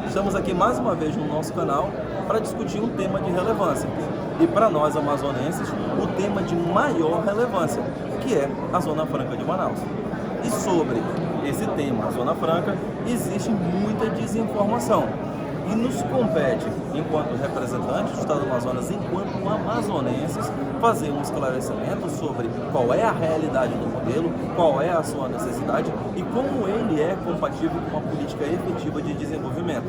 Estamos aqui mais uma vez no nosso canal para discutir um tema de relevância. E para nós amazonenses, o tema de maior relevância, que é a Zona Franca de Manaus. E sobre esse tema, a Zona Franca, existe muita desinformação. E nos compete, enquanto representantes do Estado do Amazonas, enquanto amazonenses, fazer um esclarecimento sobre qual é a realidade do modelo, qual é a sua necessidade e como ele é compatível com uma política efetiva de desenvolvimento.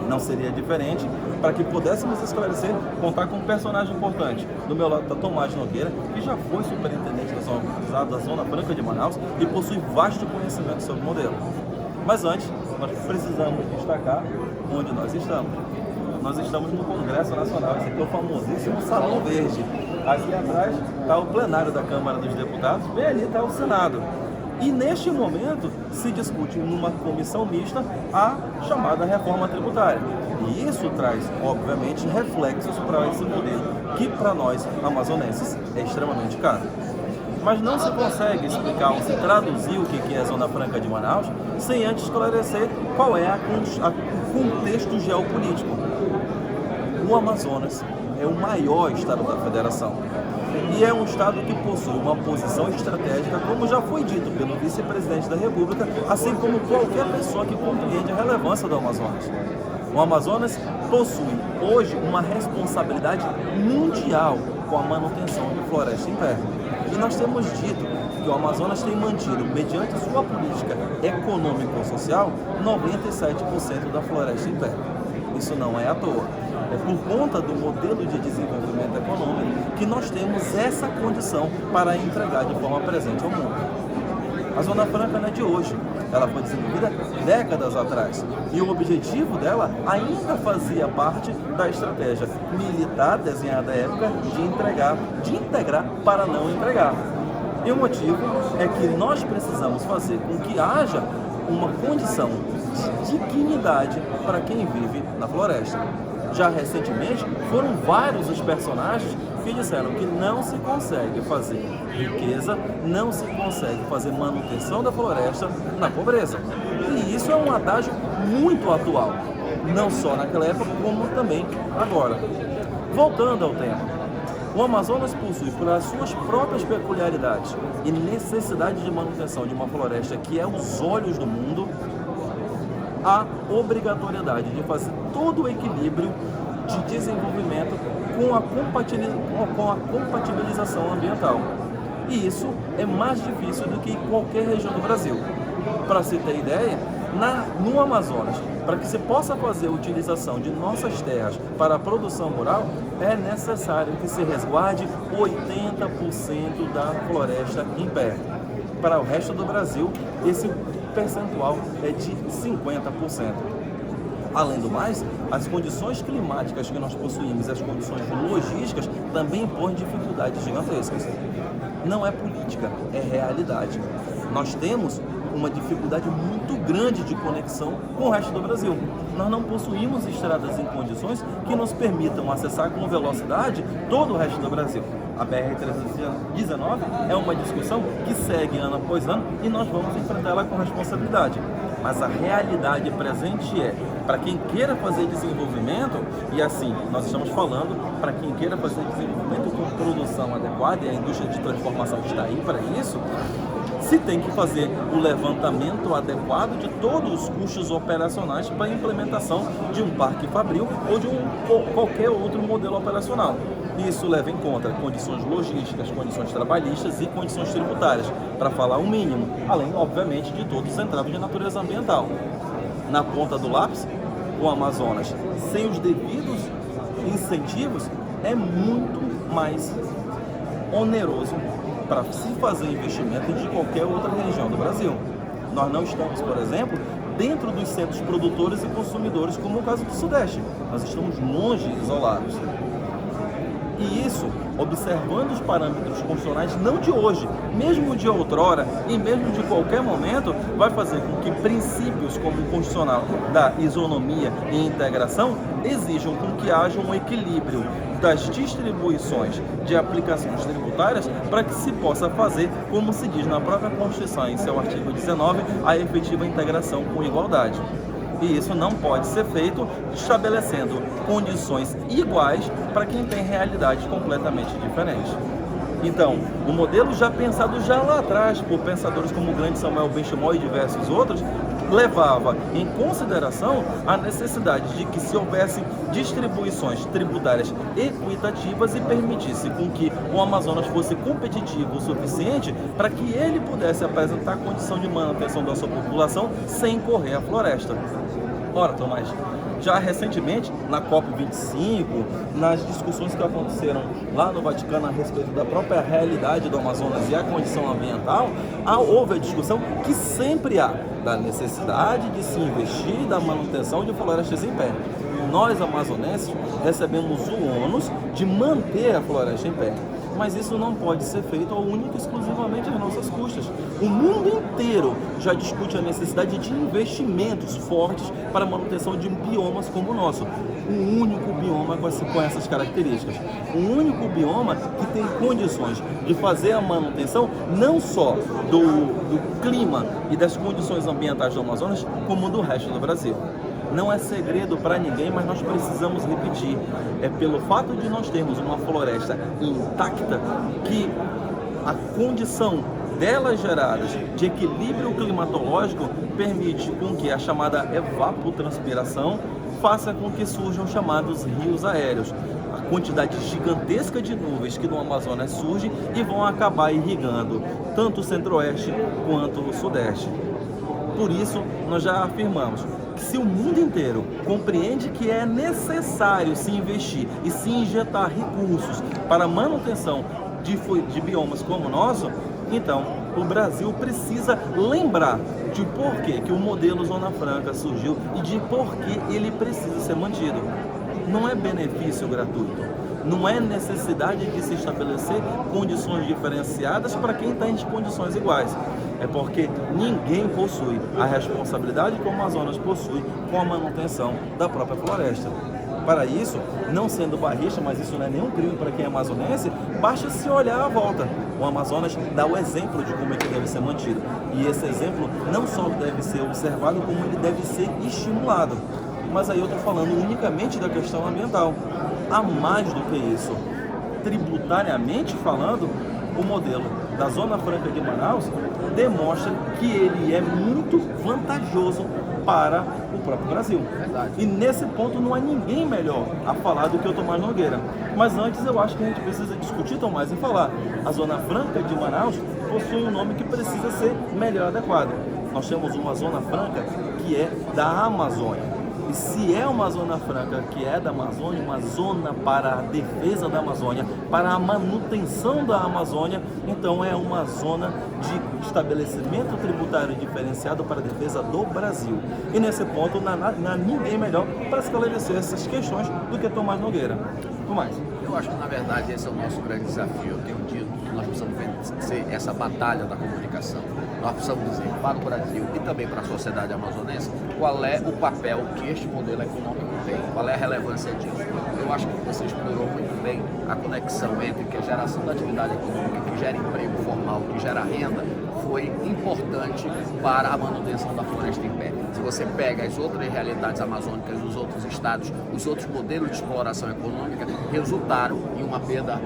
Não seria diferente para que pudéssemos esclarecer, contar com um personagem importante. Do meu lado está Tomás Nogueira, que já foi superintendente da Zona Franca de Manaus e possui vasto conhecimento sobre o modelo. Mas antes, nós precisamos destacar onde nós estamos. Nós estamos no Congresso Nacional, esse aqui é o famosíssimo Salão Verde. Aqui atrás está o plenário da Câmara dos Deputados, bem ali está o Senado. E neste momento se discute numa comissão mista a chamada reforma tributária. E isso traz, obviamente, reflexos para esse modelo, que para nós amazonenses é extremamente caro. Mas não se consegue explicar ou se traduzir o que é a Zona Franca de Manaus sem antes esclarecer qual é o contexto geopolítico. O Amazonas é o maior estado da federação e é um estado que possui uma posição estratégica, como já foi dito pelo vice-presidente da República, assim como qualquer pessoa que compreende a relevância do Amazonas. O Amazonas possui hoje uma responsabilidade mundial com a manutenção da floresta em pé. E nós temos dito que o Amazonas tem mantido, mediante sua política econômico-social, 97% da floresta em pé. Isso não é à toa. É por conta do modelo de desenvolvimento econômico que nós temos essa condição para entregar de forma presente ao mundo. A Zona Franca não é de hoje, ela foi desenvolvida décadas atrás e o objetivo dela ainda fazia parte da estratégia militar desenhada à época de integrar para não entregar. E o motivo é que nós precisamos fazer com que haja uma condição de dignidade para quem vive na floresta. Já recentemente foram vários os personagens que disseram que não se consegue fazer riqueza, não se consegue fazer manutenção da floresta na pobreza. E isso é um adágio muito atual, não só naquela época, como também agora. Voltando ao tema, o Amazonas possui, por as suas próprias peculiaridades e necessidade de manutenção de uma floresta que é os olhos do mundo, a obrigatoriedade de fazer todo o equilíbrio de desenvolvimento com a compatibilização ambiental. E isso é mais difícil do que em qualquer região do Brasil. Para se ter ideia, no Amazonas, para que se possa fazer a utilização de nossas terras para a produção rural, é necessário que se resguarde 80% da floresta em pé. Para o resto do Brasil, esse percentual é de 50%. Além do mais, as condições climáticas que nós possuímos e as condições logísticas também impõem dificuldades gigantescas. Não é política, é realidade. Nós temos uma dificuldade muito grande de conexão com o resto do Brasil. Nós não possuímos estradas em condições que nos permitam acessar com velocidade todo o resto do Brasil. A BR-319 é uma discussão que segue ano após ano e nós vamos enfrentá-la com responsabilidade. Mas a realidade presente é, para quem queira fazer desenvolvimento, e assim, nós estamos falando para quem queira fazer desenvolvimento com produção adequada, e a indústria de transformação está aí para isso, se tem que fazer o levantamento adequado de todos os custos operacionais para a implementação de um parque fabril ou de qualquer outro modelo operacional. Isso leva em conta condições logísticas, condições trabalhistas e condições tributárias, para falar o mínimo, além, obviamente, de todos os entraves de natureza ambiental. Na ponta do lápis, o Amazonas, sem os devidos incentivos, é muito mais oneroso para se fazer investimento de qualquer outra região do Brasil. Nós não estamos, por exemplo, dentro dos centros produtores e consumidores, como o caso do Sudeste. Nós estamos longe, isolados. E isso, observando os parâmetros constitucionais, não de hoje, mesmo de outrora e mesmo de qualquer momento, vai fazer com que princípios como o constitucional da isonomia e integração exijam com que haja um equilíbrio das distribuições de aplicações tributárias para que se possa fazer, como se diz na própria Constituição, em seu artigo 19, a efetiva integração com igualdade. E isso não pode ser feito estabelecendo condições iguais para quem tem realidades completamente diferentes. Então, o modelo já pensado já lá atrás por pensadores como o grande Samuel Benchimol e diversos outros, levava em consideração a necessidade de que se houvesse distribuições tributárias equitativas e permitisse com que o Amazonas fosse competitivo o suficiente para que ele pudesse apresentar condição de manutenção da sua população sem correr a floresta. Ora, Tomás, já recentemente, na COP25, nas discussões que aconteceram lá no Vaticano a respeito da própria realidade do Amazonas e a condição ambiental, houve a discussão que sempre há da necessidade de se investir da manutenção de florestas em pé. Nós, amazonenses, recebemos o ônus de manter a floresta em pé. Mas isso não pode ser feito única e exclusivamente às nossas custas. O mundo inteiro já discute a necessidade de investimentos fortes para a manutenção de biomas como o nosso. Um único bioma com essas características. Um único bioma que tem condições de fazer a manutenção não só do clima e das condições ambientais do Amazonas, como do resto do Brasil. Não é segredo para ninguém, mas nós precisamos repetir. É pelo fato de nós termos uma floresta intacta que a condição delas geradas de equilíbrio climatológico permite com que a chamada evapotranspiração faça com que surjam chamados rios aéreos. A quantidade gigantesca de nuvens que no Amazonas surge e vão acabar irrigando tanto o centro-oeste quanto o sudeste. Por isso, nós já afirmamos que se o mundo inteiro compreende que é necessário se investir e se injetar recursos para a manutenção de biomas como o nosso, então o Brasil precisa lembrar de por que o modelo Zona Franca surgiu e de por que ele precisa ser mantido. Não é benefício gratuito. Não é necessidade de se estabelecer condições diferenciadas para quem está em condições iguais. É porque ninguém possui a responsabilidade que o Amazonas possui com a manutenção da própria floresta. Para isso, não sendo barrista, mas isso não é nenhum crime para quem é amazonense, basta se olhar à volta. O Amazonas dá o exemplo de como é que deve ser mantido. E esse exemplo não só deve ser observado, como ele deve ser estimulado. Mas aí eu estou falando unicamente da questão ambiental. Há mais do que isso. Tributariamente falando, o modelo da Zona Franca de Manaus demonstra que ele é muito vantajoso para o próprio Brasil. Verdade. E nesse ponto não há ninguém melhor a falar do que o Tomás Nogueira. Mas antes eu acho que a gente precisa discutir, Tomás, e falar. A Zona Franca de Manaus possui um nome que precisa ser melhor adequado. Nós temos uma Zona Franca que é da Amazônia. E se é uma Zona Franca que é da Amazônia, uma zona para a defesa da Amazônia, para a manutenção da Amazônia, então é uma zona de estabelecimento tributário diferenciado para a defesa do Brasil. E nesse ponto não há ninguém melhor para esclarecer essas questões do que Tomás Nogueira. Tomás. Eu acho que, na verdade, esse é o nosso grande desafio. Eu tenho dito que nós precisamos vencer essa batalha da comunicação. Nós precisamos dizer para o Brasil e também para a sociedade amazonense qual é o papel que este modelo econômico tem, qual é a relevância disso. Eu acho que você explorou muito bem a conexão entre que a geração da atividade econômica, que gera emprego formal, que gera renda, foi importante para a manutenção da floresta em pé. Se você pega as outras realidades amazônicas dos outros estados, os outros modelos de exploração econômica resultaram em uma perda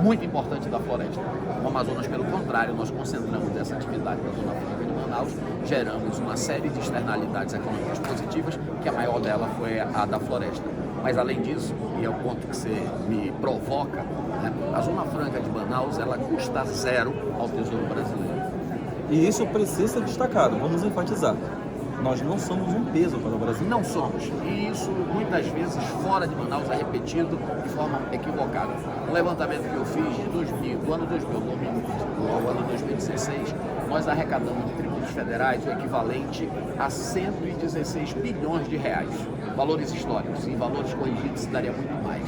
muito importante da floresta. No Amazonas, pelo contrário, nós concentramos essa atividade da Zona Franca de Manaus, geramos uma série de externalidades econômicas positivas, que a maior dela foi a da floresta. Mas além disso, e é o ponto que você me provoca, né, a Zona Franca de Manaus, ela custa zero ao Tesouro Brasileiro. E isso precisa ser destacado, vamos enfatizar. Nós não somos um peso para o Brasil. Não somos. E isso, muitas vezes, fora de Manaus, é repetido de forma equivocada. Um levantamento que eu fiz do ano 2000 ao ano 2016, nós arrecadamos de tributos federais o equivalente a 116 bilhões de reais. Valores históricos. Em valores corrigidos, se daria muito mais.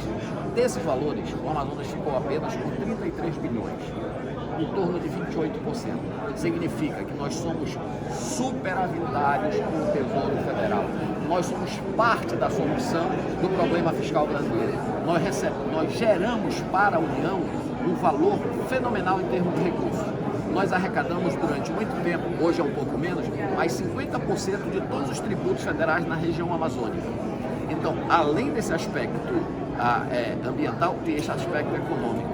Desses valores, o Amazonas ficou apenas com 33 bilhões. Em torno de 28%. Significa que nós somos superavitários com o Tesouro Federal. Nós somos parte da solução do problema fiscal brasileiro. Nós geramos para a União um valor fenomenal em termos de recursos. nós arrecadamos durante muito tempo, hoje é um pouco menos, mas 50% de todos os tributos federais na região amazônica. Então, além desse aspecto ambiental, tem esse aspecto econômico.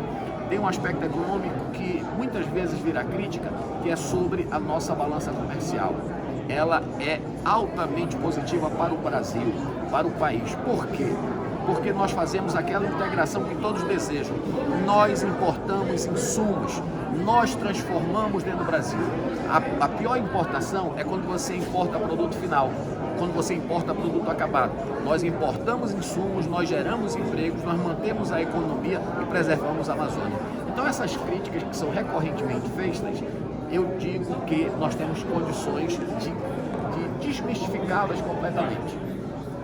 Tem um aspecto econômico que muitas vezes vira crítica, que é sobre a nossa balança comercial. Ela é altamente positiva para o Brasil, para o país. Por quê? Porque nós fazemos aquela integração que todos desejam. Nós importamos insumos, nós transformamos dentro do Brasil. A pior importação é quando você importa produto final, quando você importa produto acabado. Nós importamos insumos, nós geramos empregos, nós mantemos a economia e preservamos a Amazônia. Então essas críticas que são recorrentemente feitas, eu digo que nós temos condições de desmistificá-las completamente.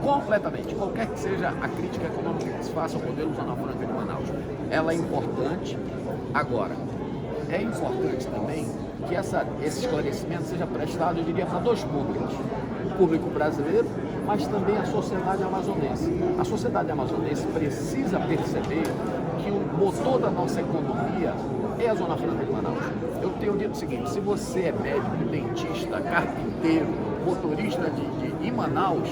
Completamente, qualquer que seja a crítica econômica que se faça ao modelo Zona Franca de Manaus, ela é importante. Agora, é importante também que esse esclarecimento seja prestado, eu diria, para dois públicos. O público brasileiro, mas também a sociedade amazonense. A sociedade amazonense precisa perceber que o motor da nossa economia é a Zona Franca de Manaus. Eu tenho dito o seguinte: se você é médico, dentista, carpinteiro, motorista em Manaus,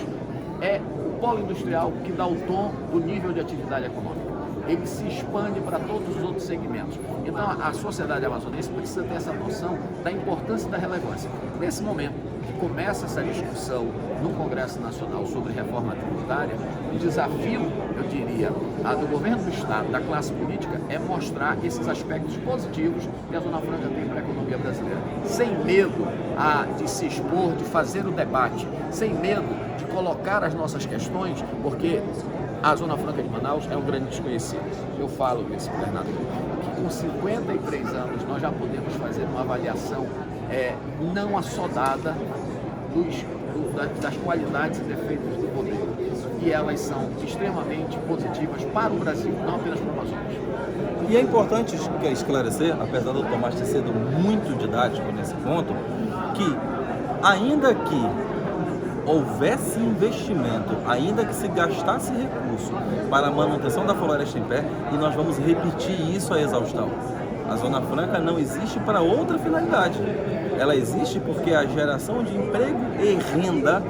é o polo industrial que dá o tom do nível de atividade econômica. Ele se expande para todos os outros segmentos. Então, a sociedade amazonense precisa ter essa noção da importância e da relevância. Nesse momento que começa essa discussão no Congresso Nacional sobre reforma tributária, o desafio, eu diria, do governo do Estado, da classe política, é mostrar esses aspectos positivos que a Zona Franca tem para a economia brasileira. Sem medo de se expor, de fazer o debate, sem medo de colocar as nossas questões, porque a Zona Franca de Manaus é um grande desconhecido. Eu falo, vice-governador, que com 53 anos nós já podemos fazer uma avaliação não assodada das qualidades e defeitos do modelo. E elas são extremamente positivas para o Brasil, não apenas para o Amazonas. E é importante esclarecer, apesar do Tomás ter sido muito didático nesse ponto, que ainda que houvesse investimento, ainda que se gastasse recurso para a manutenção da floresta em pé, e nós vamos repetir isso à exaustão. A Zona Franca não existe para outra finalidade. Ela existe porque a geração de emprego e renda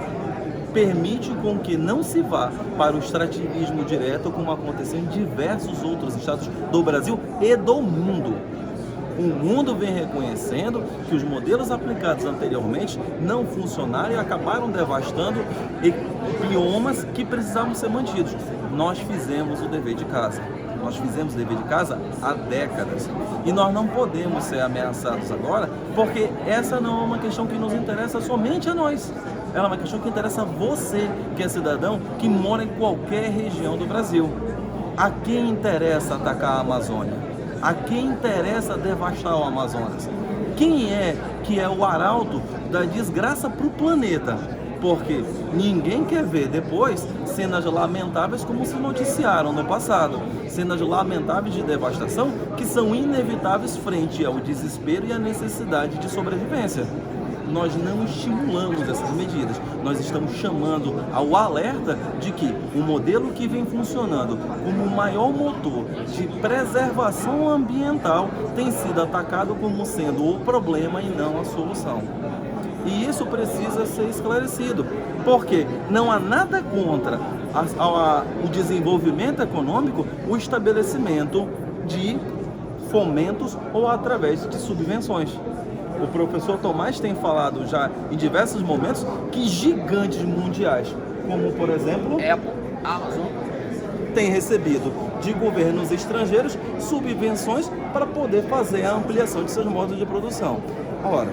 permite com que não se vá para o extrativismo direto, como aconteceu em diversos outros estados do Brasil e do mundo. O mundo vem reconhecendo que os modelos aplicados anteriormente não funcionaram e acabaram devastando biomas que precisavam ser mantidos. Nós fizemos o dever de casa. Nós fizemos o dever de casa há décadas. E nós não podemos ser ameaçados agora, porque essa não é uma questão que nos interessa somente a nós. Ela é uma questão que interessa a você, que é cidadão, que mora em qualquer região do Brasil. A quem interessa atacar a Amazônia? A quem interessa devastar o Amazonas? Quem é que é o arauto da desgraça para o planeta? Porque ninguém quer ver depois cenas lamentáveis como se noticiaram no passado. Cenas lamentáveis de devastação que são inevitáveis frente ao desespero e à necessidade de sobrevivência. Nós não estimulamos essas medidas, nós estamos chamando ao alerta de que o modelo que vem funcionando como o maior motor de preservação ambiental tem sido atacado como sendo o problema e não a solução. E isso precisa ser esclarecido, porque não há nada contra o desenvolvimento econômico, o estabelecimento de fomentos ou através de subvenções. O professor Tomás tem falado já em diversos momentos que gigantes mundiais, como por exemplo Apple, Amazon, tem recebido de governos estrangeiros subvenções para poder fazer a ampliação de seus modos de produção. Ora,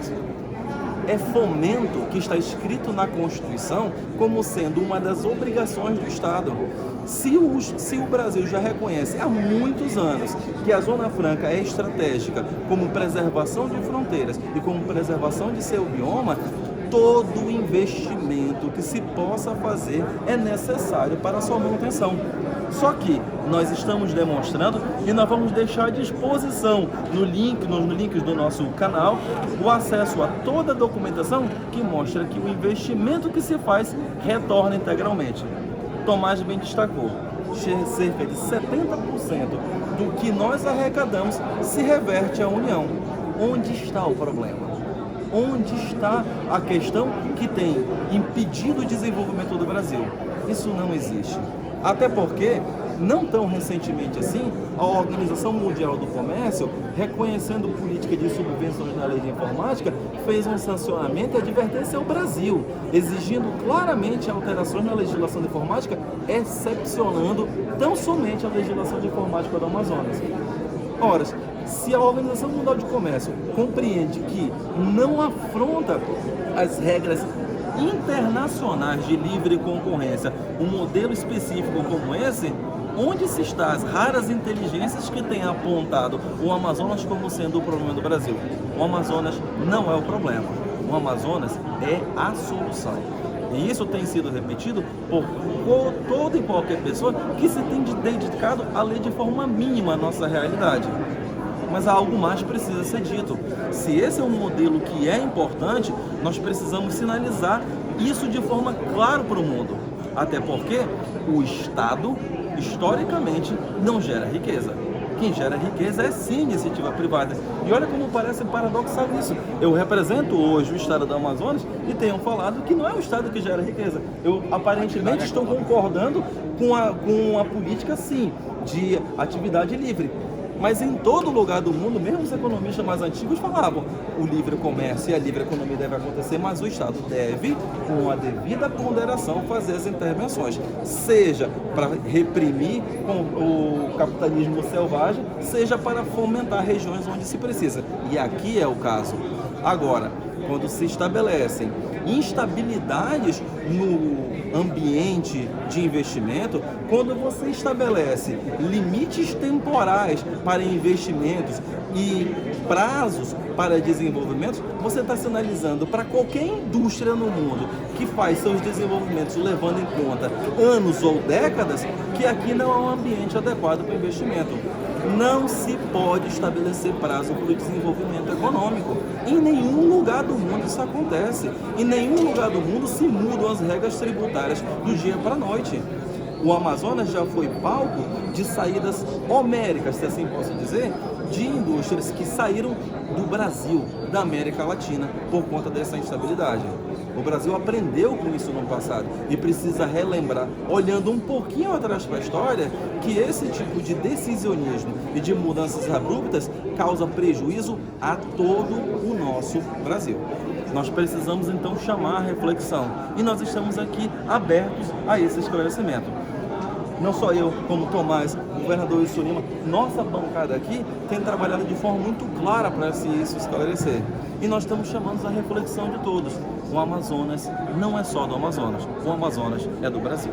é fomento que está escrito na Constituição como sendo uma das obrigações do Estado. Se o Brasil já reconhece há muitos anos que a Zona Franca é estratégica como preservação de fronteiras e como preservação de seu bioma, todo investimento que se possa fazer é necessário para a sua manutenção. Só que nós estamos demonstrando e nós vamos deixar à disposição nos links do nosso canal o acesso a toda a documentação que mostra que o investimento que se faz retorna integralmente. Tomás bem destacou, cerca de 70% do que nós arrecadamos se reverte à União. onde está o problema? Onde está a questão que tem impedido o desenvolvimento do Brasil? Isso não existe. Até porque, não tão recentemente assim, a Organização Mundial do Comércio, reconhecendo política de subvenções na lei de informática, fez um sancionamento e advertência ao Brasil, exigindo claramente alterações na legislação de informática, excepcionando tão somente a legislação de informática do Amazonas. Ora, se a Organização Mundial de Comércio compreende que não afronta as regras internacionais de livre concorrência, um modelo específico como esse, onde se está as raras inteligências que têm apontado o Amazonas como sendo o problema do Brasil? O Amazonas não é o problema, o Amazonas é a solução. E isso tem sido repetido por toda e qualquer pessoa que se tem dedicado a ler de forma mínima a nossa realidade. Mas algo mais precisa ser dito. Se esse é um modelo que é importante, nós precisamos sinalizar isso de forma clara para o mundo. Até porque o Estado, historicamente, não gera riqueza. Quem gera riqueza é sim iniciativa privada. E olha como parece paradoxal isso. Eu represento hoje o Estado do Amazonas e tenho falado que não é o Estado que gera riqueza. Eu aparentemente estou concordando com a política, sim, de atividade livre. Mas em todo lugar do mundo, mesmo os economistas mais antigos falavam o livre comércio e a livre economia deve acontecer, mas o Estado deve, com a devida ponderação, fazer as intervenções, seja para reprimir o capitalismo selvagem, seja para fomentar regiões onde se precisa. E aqui é o caso. Agora, quando se estabelecem instabilidades no ambiente de investimento, quando você estabelece limites temporais para investimentos e prazos para desenvolvimento, você está sinalizando para qualquer indústria no mundo que faz seus desenvolvimentos levando em conta anos ou décadas, que aqui não é um ambiente adequado para investimento. Não se pode estabelecer prazo para o desenvolvimento econômico. Em nenhum lugar do mundo isso acontece. Em nenhum lugar do mundo se mudam as regras tributárias do dia para a noite. O Amazonas já foi palco de saídas homéricas, se assim posso dizer, de indústrias que saíram do Brasil, da América Latina, por conta dessa instabilidade. O Brasil aprendeu com isso no passado e precisa relembrar, olhando um pouquinho atrás para a história, que esse tipo de decisionismo e de mudanças abruptas causa prejuízo a todo o nosso Brasil. Nós precisamos então chamar a reflexão e nós estamos aqui abertos a esse esclarecimento. Não só eu, como Tomás, governador de Surima, nossa bancada aqui tem trabalhado de forma muito clara para isso esclarecer. E nós estamos chamando a reflexão de todos. O Amazonas não é só do Amazonas, o Amazonas é do Brasil.